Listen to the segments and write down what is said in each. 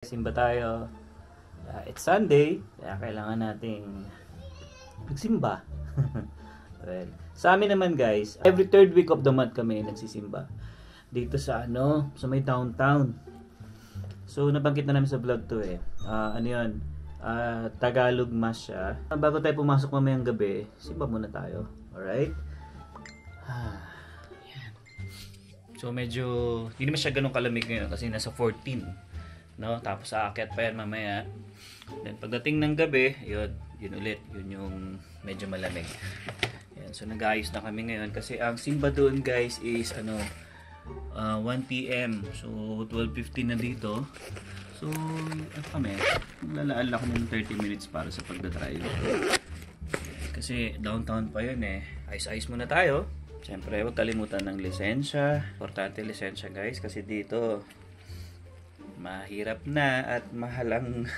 Simba tayo. It's Sunday, kaya kailangan nating magsimba. Well, sa amin naman guys, every third week of the month kami nagsisimba. Dito sa sa may downtown. So nabanggit na namin sa vlog to Tagalog Mass siya. Bago tayo pumasok mamayang gabi, simba muna tayo. Alright? Yan. So medyo, hindi naman siya ganun kalamig ngayon kasi nasa 14. No, tapos aakyat pa yan mamaya. Then pagdating ng gabi, yun ulit, yun yung medyo malamig. Yan, so nag-aayos na kami ngayon kasi ang simba doon guys is 1 PM. So 12:15 na dito. So kami, lalaan lang kami ng 30 minutes para sa pagdadrive. Kasi downtown pa yun Ayos-ayos muna tayo. Siyempre, huwag kalimutan ng lisensya. Importante lisensya guys kasi dito mahirap na at mahal ang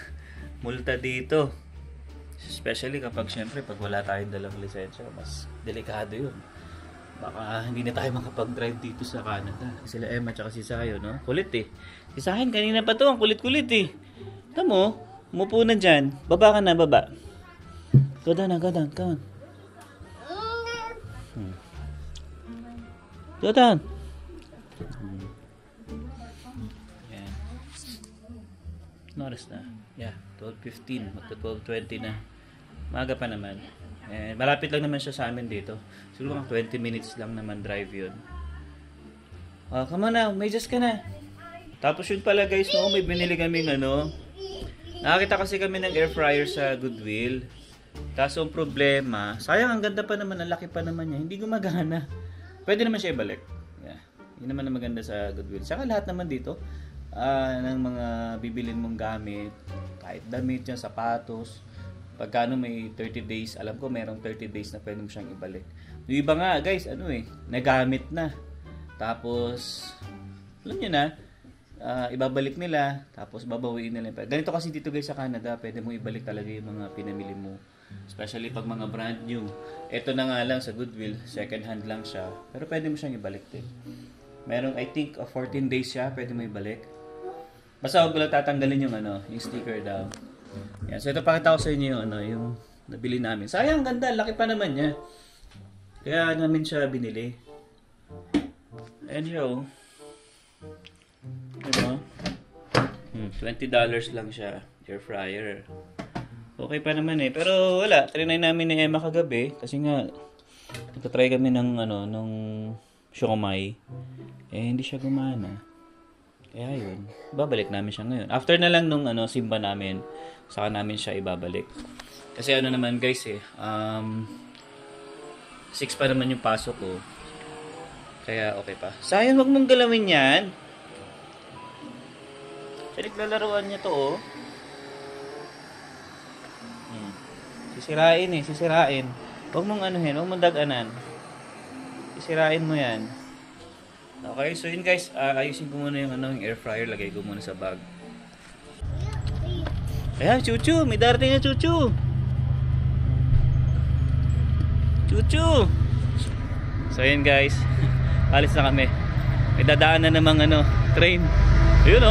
multa dito. Especially kapag syempre pag wala tayong dalang lisensya, mas delikado yun. Baka hindi na tayo makapag-drive dito sa Canada. Sila Emma at si Sayo, no? Kulit Si Sahin, kanina pa to, ang kulit-kulit Tamo, umupo na dyan. Baba ka na, baba. Go down, come on. Go down. Oras na. Yeah, 12:15. Magka 12:20 na. Maaga pa naman. Malapit lang naman siya sa amin dito. Siguro mga 20 minutes lang naman drive yun. Come on now. May just ka na. Tapos yun pala guys, may binili kaming nakakita kasi kami ng air fryer sa Goodwill. Kaso ang problema, sayang ang ganda pa naman, ang laki pa naman niya. Hindi gumagana. Pwede naman siya ibalik. Yeah. Yun naman ang maganda sa Goodwill. Saka lahat naman dito, ng mga bibilin mong gamit, kahit damit yan, sapatos, pagkano may 30 days, alam ko merong 30 days na pwede mo siyang ibalik. Yung iba nga guys, nagamit na, tapos alam nyo na, ibabalik nila, tapos babawiin nila. Ganito kasi dito guys sa Canada, pwede mo ibalik talaga yung mga pinamili mo, especially pag mga brand new. Ito na nga lang sa Goodwill, second hand lang siya, pero pwede mo siyang ibalik din. Merong I think 14 days siya, pwede mo ibalik. Basta huwag ko lang tatanggalin yung yung sticker daw. Yan. So ito pakita ko sa inyo yung nabili namin. Sayang, ganda, laki pa naman niya. Kaya namin siya binili. And $20 lang siya, air fryer. Okay pa naman pero wala, trinay namin ni Emma kagabi kasi nga nagtatry kami ng nung siomai. Hindi siya gumana. Kaya yun, babalik namin siya ngayon. After na lang nung simba namin, saka namin siya ibabalik. Kasi naman guys 6 pa naman yung pasok ko. Kaya okay pa. Sayang, wag mong galawin yan. Pinaglalaruan niya to Sisirain. Wag mong wag mong daganan. Sisirain mo yan. Okay, so yun guys, ayusin ko muna yung air fryer, lagay ko muna sa bag. Ayan, Chuchu, may darating na Chuchu. So yun guys, alis na kami. May dadaan na namang train. Ayun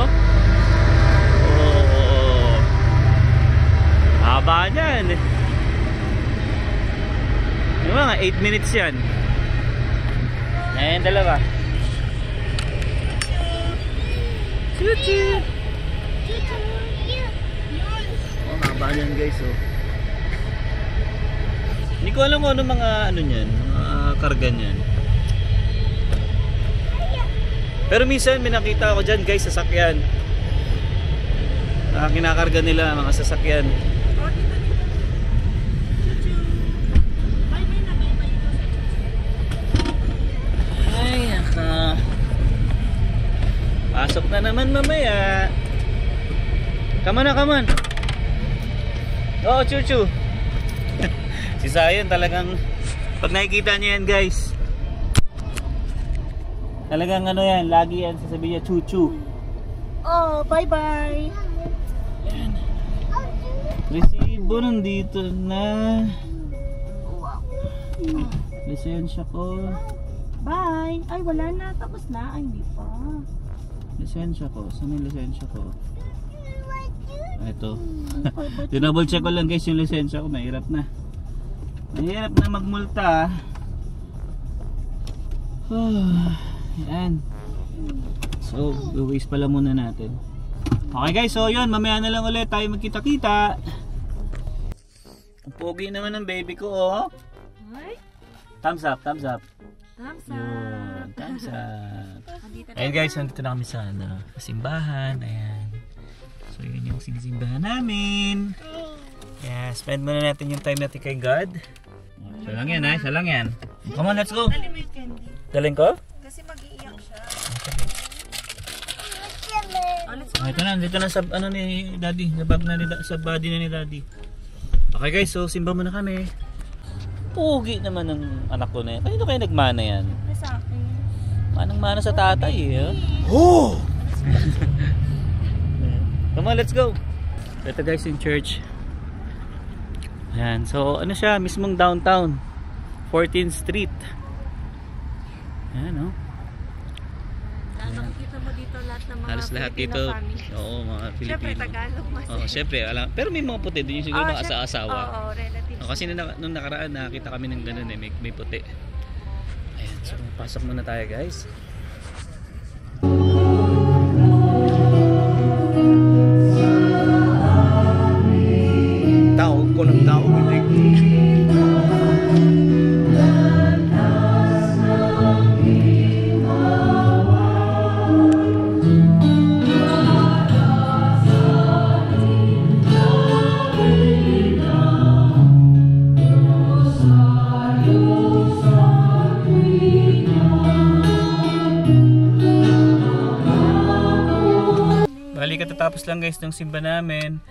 haba niyan. Yung mga 8 minutes yan. Ayan, dalawa. Chuchu! Haba niyan guys Hindi ko alam kung mga niyan, mga karga niyan. Pero minsan may nakita ako dyan guys, sasakyan. Kinakarga nila mga sasakyan. Ay, pasok na naman mamaya. Come on. Chuchu. Si Zion talagang, pag nakikita niyo yan guys, talagang yan, lagi yan sasabihin niya Chuchu. Bye-bye. Yan. Resibo nandito na. Lisensya ko. Bye. Ay, wala na. Tapos na. Ay, hindi pa. Lisensya ko. Saan yung lisensya ko? ito. Dinouble check ko lang guys yung lisensya ko. Mahirap na. Mahirap na magmulta. Yan. So, i-waste pala muna natin. Okay guys, so yun. Mamaya na lang ulit tayo magkita-kita. Ang pogi naman ng baby ko, oh. Thumbs up, thumbs up. Thumbs up. Yun, thumbs up. Ayan guys, nandito na kami sa simbahan. Ayan. So yun yung sinisimbahan namin. Yeah, spend muna natin yung time natin kay God. Isa lang yan, ha? Isa lang yan. Come on, let's go. Dali mo yung candy. Daling ko? Kasi mag-iiyak siya. Ito na, dito na sa ano ni Daddy, sa bag na ni sa body na ni Daddy. Okay guys, so simba muna kami. Pugi naman ng anak ko na yan. Kanino kayo nagmana yan? Sa akin. Manang-mana sa tatay eh. Oh! Come on, let's go. Ito guys yung church. Ayan, so ano siya, mismong downtown 14th Street. Ayan, oh. Nakikita mo dito lahat ng mga Halos lahat Filipino dito. family. Oo, mga Pilipino. Siyempre, Tagalog mas. Oo, siyempre, alam. Pero may mga puti doon yung siguro mga asa-asawa. Oo, relatives. Kasi nung nakaraan nakita kami ng ganun eh, may puti. Ayan, so pasok muna tayo guys. Tao ko ng tao. Bali katatapos lang guys ng simba namin.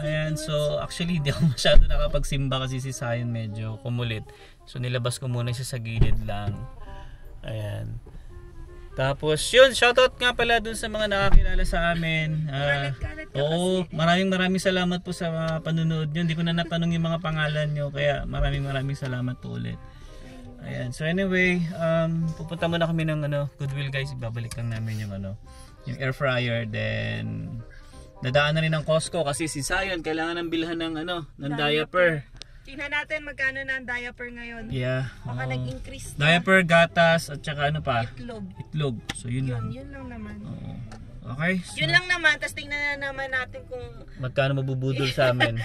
Ayan, so actually hindi ako masyado nakapagsimba kasi si Zion medyo kumulit. So nilabas ko muna siya sa gilid lang. Ayan. Tapos yun, shoutout nga pala dun sa mga nakakilala sa amin. Oo, maraming salamat po sa panunood nyo. Hindi ko na natanong yung mga pangalan nyo, kaya maraming salamat po ulit. Ayan, so anyway, pupunta muna kami ng Goodwill guys. Ibabalik lang namin yung air fryer, then dadaan na rin ng Costco kasi si Zion kailangan ng bilhan ng ng diaper. Tingnan natin magkano na ang diaper ngayon. Yeah. Baka nag-increase na. Diaper, gatas, at saka ano pa? Itlog. So yun lang. Yun lang naman. Oo. Okay. So, yun lang naman, tapos tingnan na naman natin kung magkano mabubudol sa amin.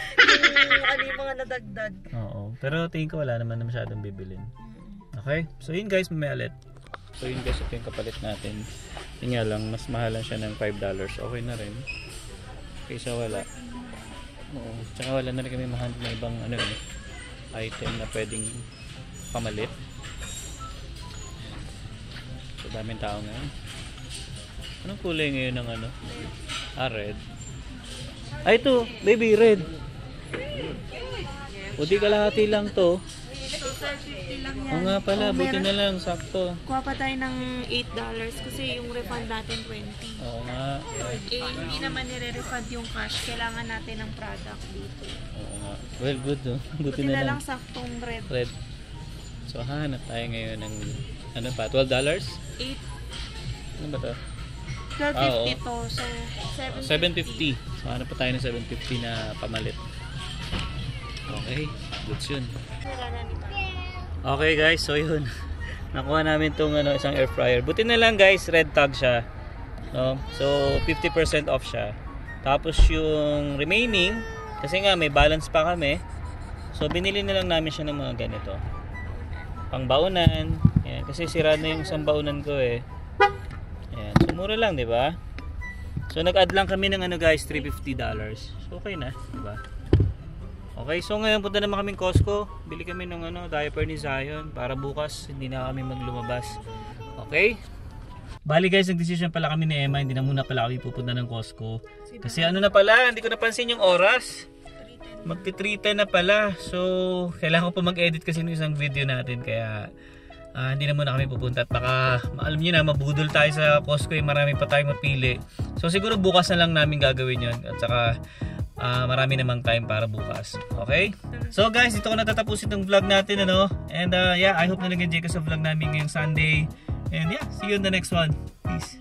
yung mga nadagdag. Oo. Pero tingin ko wala naman na masyadong bibilin. Okay. So yun guys, mamaya ulit. So yun guys, ito yung kapalit natin. Yun nga lang, mas mahalan siya ng $5. Okay na rin. Kaysa wala. Oo. Tsaka wala na rin kami mahandle na ibang item na pwedeng pamalit. So daming tao ngayon. Anong kulay ngayon ng red. Ay ito, baby, red. O di kalahati lang to. So, 50 lang yan. O nga pala, buti na lang, sakto. Kuha pa tayo ng $8 kasi yung refund natin 20. Oo nga. Hindi naman nire-refund yung cash. Kailangan natin ng product dito. Oo nga. Well, good no. Buti na na lang saktong red. Red. So hanap tayo ngayon ng $12? 8. Ano ba to? 12.50 to. So 750. So hanap pa tayo ng 750 na pamalit. Okay. Goods yun. Okay guys, so yun. Nakuha namin tong isang air fryer. Buti na lang guys, red tag siya. No? So 50% off siya. Tapos yung remaining, kasi nga may balance pa kami. So binili na lang namin siya ng mga ganito. Pangbaunan. Ayan, kasi sira na yung isang baunan ko eh. Ayan, so mura lang, 'di ba? So nag-add lang kami ng guys, $350. So okay na, 'di ba? Okay, so ngayon punta naman kaming Costco. Bili kami ng diaper ni Zion para bukas hindi na kami maglumabas. Okay? Bali guys, nag-decision pala kami ni Emma, hindi na muna pala kami pupunta ng Costco. Kasi na pala, hindi ko napansin yung oras. Magti-3:10 na pala. So, kailangan ko pa mag-edit kasi ng isang video natin. Kaya, hindi na muna kami pupunta. At baka, alam nyo na, mabudol tayo sa Costco. Marami pa tayong mapili. So, siguro bukas na lang namin gagawin yun. At saka, marami namang time para bukas. Okay? So guys, dito ko natatapusin itong vlog natin. And yeah, I hope na nag-enjoy ka sa vlog namin ngayong Sunday. And yeah, see you in the next one. Peace.